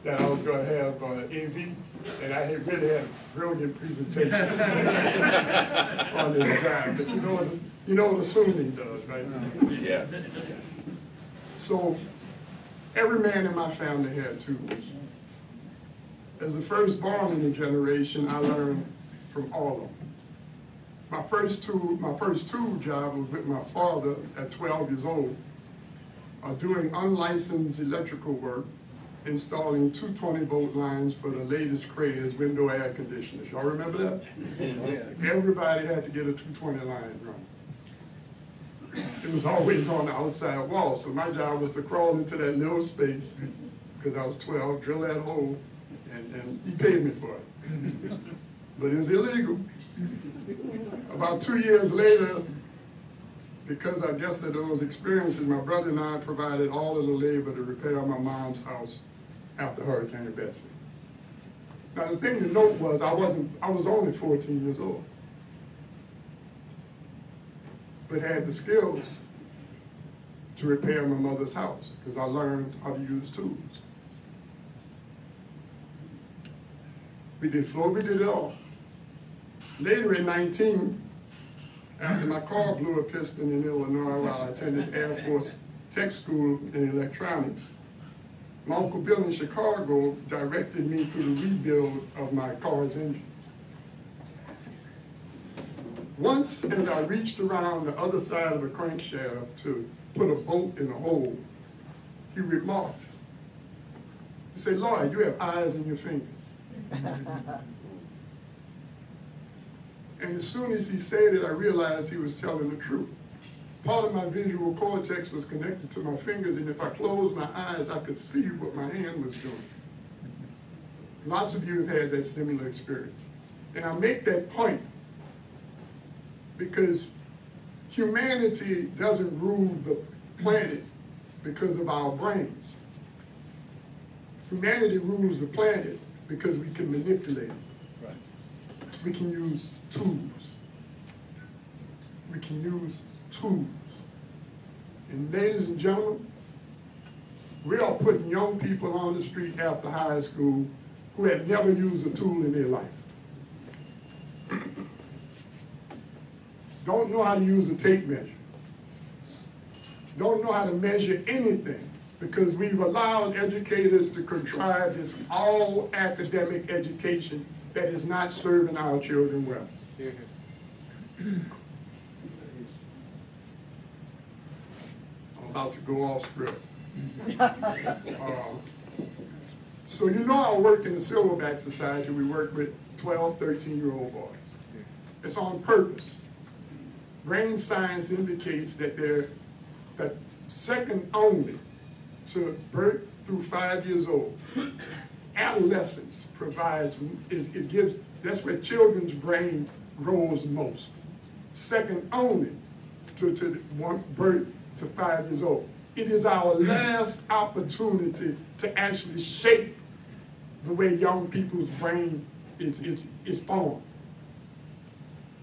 that I was going to have AV, and I had really had a brilliant presentation on this guy. But you know what assuming does, right? Yeah. So every man in my family had tools. As the firstborn in the generation, I learned from all of them. My first tool job was with my father at 12 years old, doing unlicensed electrical work, installing 220-volt lines for the latest craze window air conditioners. Y'all remember that? Yeah. Everybody had to get a 220 line run. It was always on the outside wall, so my job was to crawl into that little space, because I was 12, drill that hole, and he paid me for it. But it was illegal. About 2 years later, because I guess that those experiences, my brother and I provided all of the labor to repair my mom's house after Hurricane Betsy. Now the thing to note was I was only 14 years old, but had the skills to repair my mother's house because I learned how to use tools. We did it all. Later in 19, after my car blew a piston in Illinois while I attended Air Force Tech School in electronics, my Uncle Bill in Chicago directed me through the rebuild of my car's engine. Once, as I reached around the other side of the crankshaft to put a bolt in the hole, he remarked, he said, "Lloyd, you have eyes in your fingers." And as soon as he said it, I realized he was telling the truth. Part of my visual cortex was connected to my fingers, and if I closed my eyes, I could see what my hand was doing. Lots of you have had that similar experience. And I make that point because humanity doesn't rule the planet because of our brains. Humanity rules the planet because we can manipulate it. Right. We can use tools. We can use tools. And ladies and gentlemen, we are putting young people on the street after high school who have never used a tool in their life. Don't know how to use a tape measure. Don't know how to measure anything because we've allowed educators to contrive this all academic education that is not serving our children well. I'm about to go off script. So you know I work in the Silverback Society. We work with 12, 13-year-old boys. It's on purpose. Brain science indicates that they're second only to birth through 5 years old. Adolescence provides, that's where children's brain grows most. Second only to one birth to 5 years old. It is our last opportunity to actually shape the way young people's brain is formed.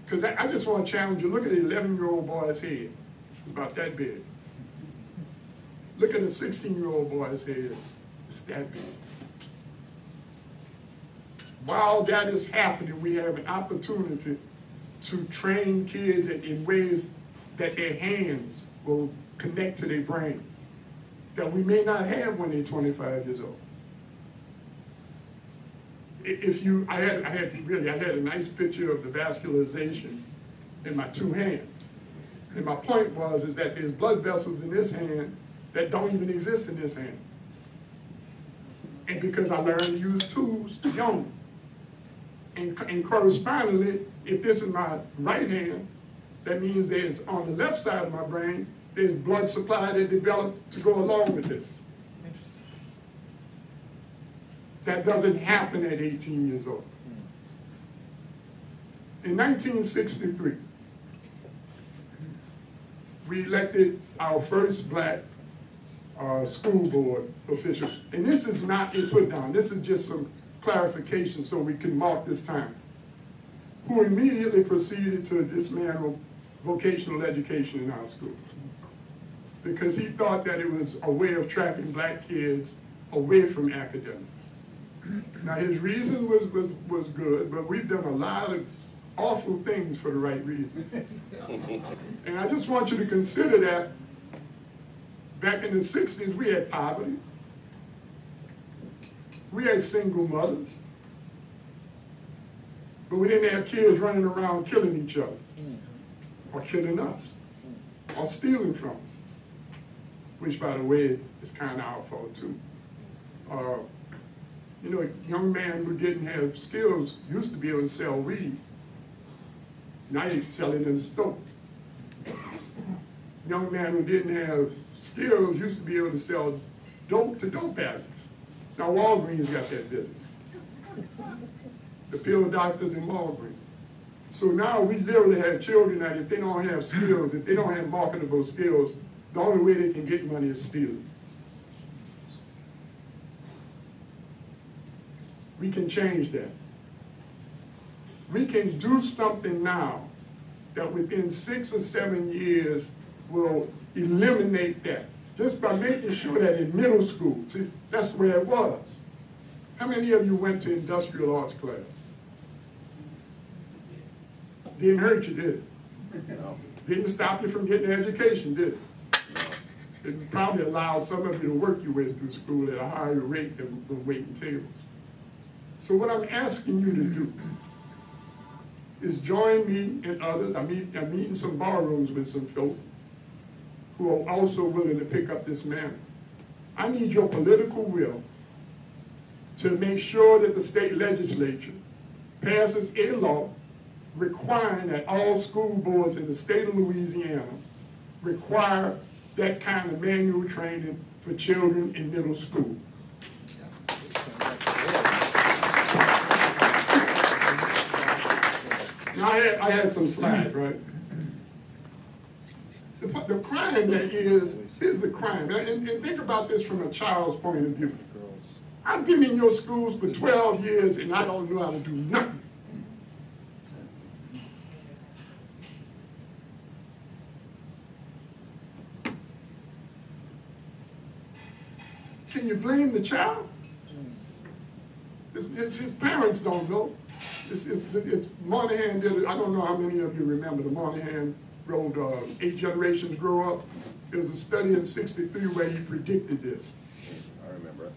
Because I just want to challenge you, look at an 11-year-old boy's head, it's about that big. Look at a 16-year-old boy's head, it's that big. While that is happening, we have an opportunity to train kids in ways that their hands will connect to their brains that we may not have when they're 25 years old. I had a nice picture of the vascularization in my two hands. And my point was that there's blood vessels in this hand that don't even exist in this hand. And because I learned to use tools young. And correspondingly, if this is my right hand, that means there's on the left side of my brain, there's blood supply that developed to go along with this. That doesn't happen at 18 years old. In 1963, we elected our first black school board official. And this is not a put down, this is just some clarification so we can mark this time. Who immediately proceeded to dismantle vocational education in our schools because he thought that it was a way of tracking black kids away from academics. Now his reason was good, but we've done a lot of awful things for the right reason. And I just want you to consider that back in the 60s, we had poverty. We had single mothers. But we didn't have kids running around killing each other, or killing us, or stealing from us, which, by the way, is kind of our fault, too. You know, a young man who didn't have skills used to be able to sell weed. Now you sell it in the store. Young man who didn't have skills used to be able to sell dope to dope addicts. Now Walgreens got that business. The pill doctors in Walgreens. So now we literally have children that if they don't have skills, if they don't have marketable skills, the only way they can get money is stealing. We can change that. We can do something now that within 6 or 7 years will eliminate that. Just by making sure that in middle school, see, that's where it was. How many of you went to industrial arts class? Didn't hurt you, did it? No. Didn't stop you from getting an education, did it? It probably allowed some of you to work your way through school at a higher rate than waiting tables. So what I'm asking you to do is join me and others. I'm meeting some bar rooms with some folk who are also willing to pick up this mantle. I need your political will to make sure that the state legislature passes a law requiring that all school boards in the state of Louisiana require that kind of manual training for children in middle school. Now I had some slides, right? The crime that is the crime. And think about this from a child's point of view. I've been in your schools for 12 years and I don't know how to do nothing. Can you blame the child? His parents don't know. Moynihan did it. I don't know how many of you remember the Moynihan wrote 8 Generations Grow Up. It was a study in '63 where he predicted this. I remember it.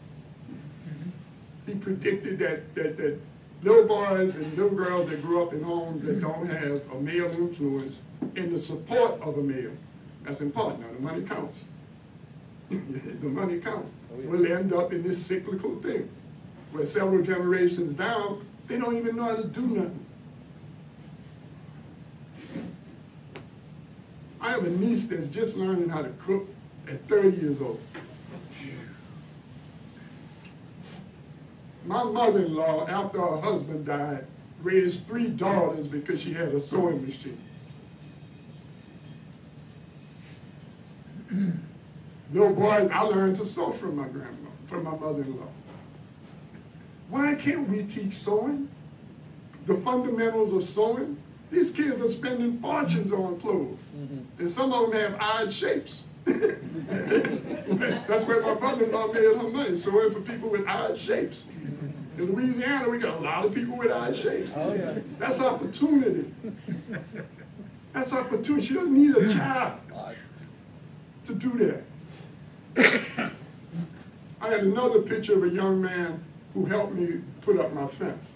He predicted that little boys and little girls that grew up in homes that don't have a male influence and the support of a male, that's important. Now the money counts. The money counts. Will end up in this cyclical thing where several generations down, they don't even know how to do nothing. I have a niece that's just learning how to cook at 30 years old. My mother-in-law, after her husband died, raised 3 daughters because she had a sewing machine. Little boys, I learned to sew from my grandma, from my mother-in-law. Why can't we teach sewing? The fundamentals of sewing? These kids are spending fortunes on clothes. And some of them have odd shapes. That's where my mother-in-law made her money, sewing for people with odd shapes. In Louisiana, we got a lot of people with odd shapes. Oh, yeah. That's opportunity. That's opportunity. She doesn't need a child to do that. I had another picture of a young man who helped me put up my fence.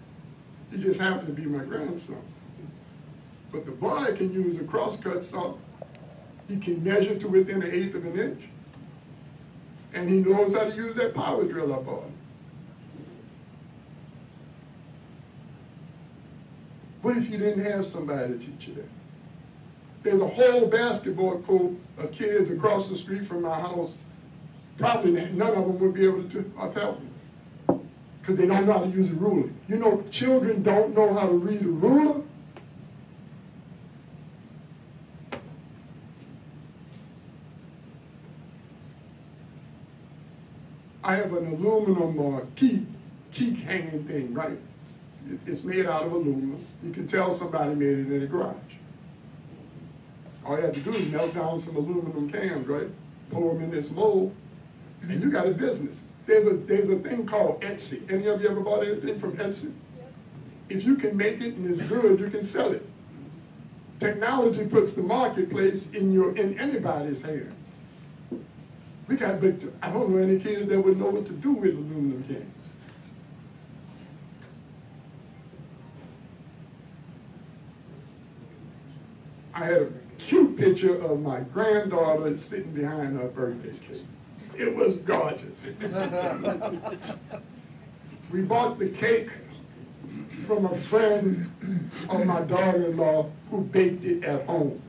He just happened to be my grandson. But the boy can use a crosscut saw. He can measure to within 1/8 of an inch. And he knows how to use that power drill I bought him. What if you didn't have somebody to teach you that? There's a whole basketball court of kids across the street from my house. Probably none of them would be able to help me because they don't know how to use a ruler. You know, children don't know how to read a ruler. I have an aluminum key hanging thing, right? It's made out of aluminum. You can tell somebody made it in a garage. All you have to do is melt down some aluminum cans, right? Pour them in this mold, and you got a business. There's a thing called Etsy. Any of you ever bought anything from Etsy? If you can make it and it's good, you can sell it. Technology puts the marketplace in anybody's hands. We got, but I don't know any kids that would know what to do with aluminum cans. I had a cute picture of my granddaughter sitting behind her birthday cake. It was gorgeous. We bought the cake from a friend of my daughter-in-law who baked it at home.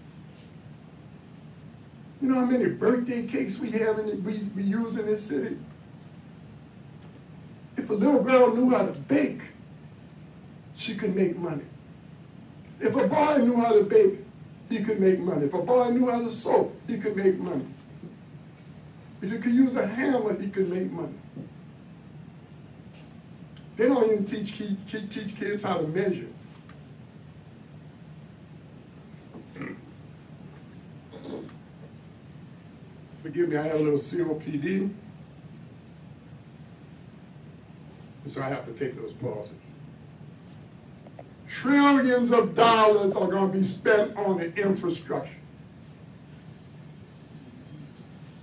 You know how many birthday cakes we have we use in this city? If a little girl knew how to bake, she could make money. If a boy knew how to bake, he could make money. If a boy knew how to sew, he could make money. If he could use a hammer, he could make money. They don't even teach kids how to measure. Forgive me, I have a little COPD, so I have to take those pauses. Trillions of dollars are going to be spent on the infrastructure.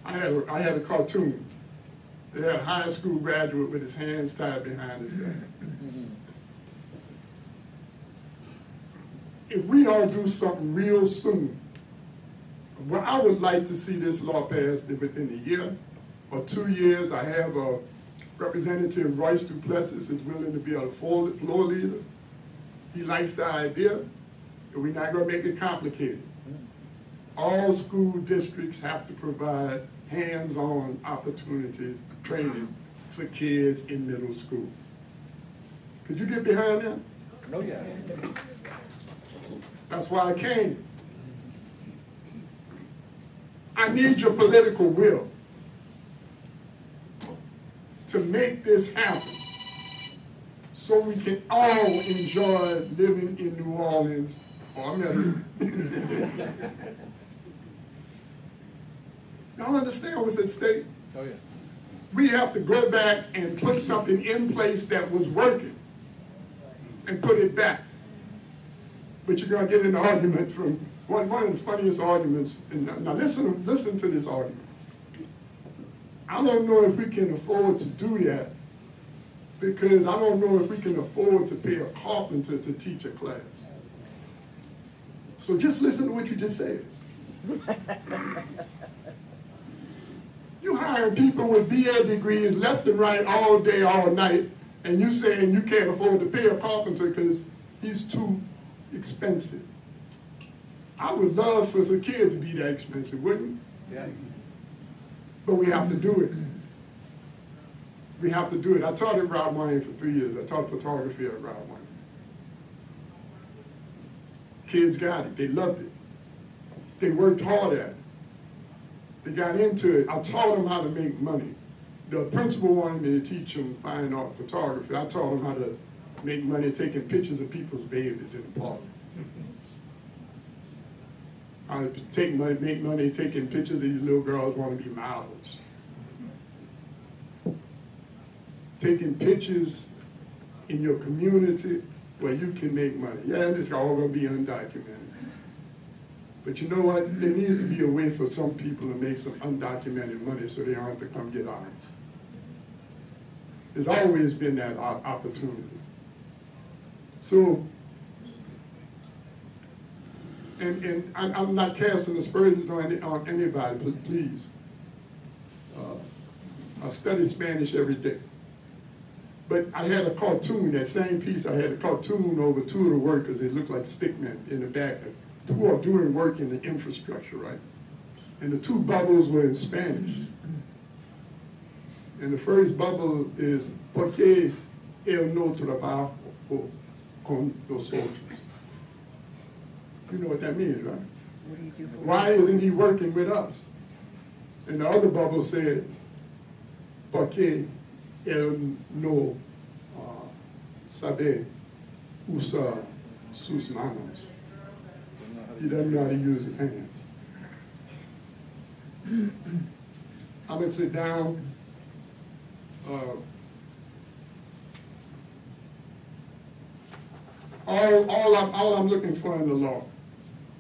I had a cartoon that had a high school graduate with his hands tied behind his back. If we don't do something real soon, well, I would like to see this law passed within a year or 2 years. I have a Representative Royce Duplessis is willing to be a floor leader. He likes the idea, but we're not going to make it complicated. All school districts have to provide hands-on opportunity training for kids in middle school. Could you get behind that? Oh, yeah. That's why I came. I need your political will to make this happen so we can all enjoy living in New Orleans or America. Y'all understand what's at stake? Oh, yeah. We have to go back and put something in place that was working and put it back. But you're going to get an argument from one of the funniest arguments. Now listen to this argument. I don't know if we can afford to do that because I don't know if we can afford to pay a carpenter to teach a class. So just listen to what you just said. You hiring people with BA degrees left and right all day, all night, and you saying you can't afford to pay a carpenter because he's too expensive. I would love for some kids to be that expensive, wouldn't you? Yeah. But we have to do it. We have to do it. I taught at Rob Wayne for 3 years. I taught photography at Rob Wayne. Kids got it. They loved it. They worked hard at it. They got into it. I taught them how to make money. The principal wanted me to teach them fine art photography. I taught them how to make money taking pictures of people's babies in the park. I make money taking pictures of these little girls want to be models. Taking pictures in your community where you can make money. Yeah, it's all going to be undocumented. But you know what? There needs to be a way for some people to make some undocumented money so they don't have to come get ours. There's always been that opportunity. So, and I'm not casting aspersions on anybody, but please. I study Spanish every day. But I had a cartoon, that same piece, I had a cartoon over two of the workers. They looked like stickmen in the back, who are doing work in the infrastructure, right? And the two bubbles were in Spanish. And the first bubble is, ¿Por qué él no trabaja con nosotros? You know what that means, right? What do you do for Why isn't he working with us? And the other bubble said, ¿Por qué él no sabe usar sus manos? He doesn't know how to use his hands. I'm going to sit down. All I'm looking for in the law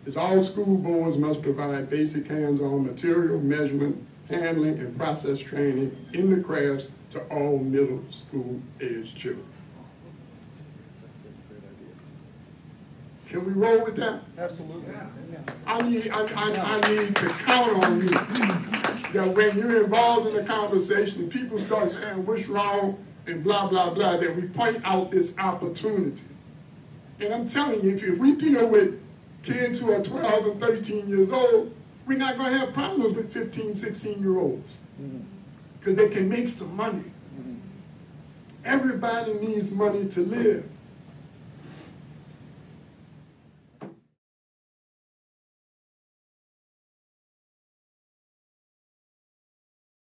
is all school boards must provide basic hands-on material, measurement, handling, and process training in the crafts to all middle school age children. Can we roll with that? Absolutely. I need to count on you that when you're involved in the conversation and people start saying what's wrong and blah, blah, blah, that we point out this opportunity. And I'm telling you, if we deal with kids who are 12 and 13 years old, we're not going to have problems with 15, 16-year-olds because they can make some money. Everybody needs money to live.